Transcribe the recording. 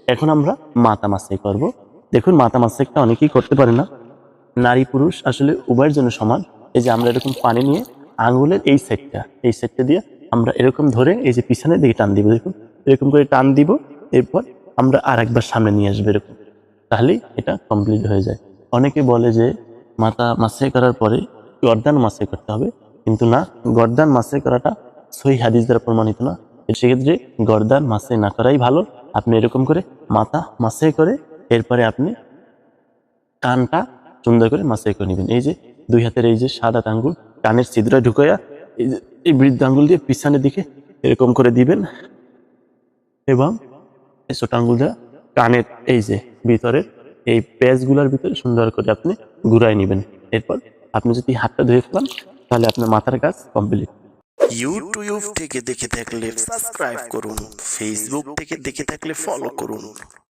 এখন আমরা মাথা মাসাজ করব। দেখুন মাথা মাসাজটা অনেকেই করতে পারে না, নারী পুরুষ আসলে উভয়ের জন্য সমান। এই যে আমরা এরকম পানি নিয়ে আঙুলের এই সাইডটা দিয়ে আমরা এরকম ধরে এই যে পিছনের দিকে টান দিব, দেখুন এরকম করে টান দিব, এরপর আমরা আর একবার সামনে নিয়ে আসবো এরকম, তাহলেই এটা কমপ্লিট হয়ে যায়। অনেকে বলে যে মাথা মাসাজ করার পরে গর্দান মাসাজ করতে হবে, কিন্তু না, গর্দান মাসাজ করাটা সহিহ হাদিস দ্বারা প্রমাণিত না। সেক্ষেত্রে গর্দান মাসাজ না করাই ভালো। আপনি এরকম করে মাথা মাসাজ করে এরপরে আপনি কানটা সুন্দর করে মাসাজ করে নেবেন। এই যে দুই হাতের এই যে সাদা আঙ্গুল কানের ছিদ্রে ঢুকাইয়া এই যে এই বৃদ্ধ আঙ্গুল দিয়ে পিছনের দিকে এরকম করে দিবেন, এবং এই ছোট আঙ্গুল দিয়ে কানের এই যে ভিতরের এই প্যাচগুলোর ভিতরে সুন্দর করে আপনি ঘুরাই নেবেন। এরপর আপনি যদি হাতটা ধুয়ে ফেলান তাহলে আপনার মাথার কাজ কমপ্লিট। ইউটিউব থেকে দেখে থাকলে সাবস্ক্রাইব করুন, ফেসবুক থেকে দেখে থাকলে ফলো করুন।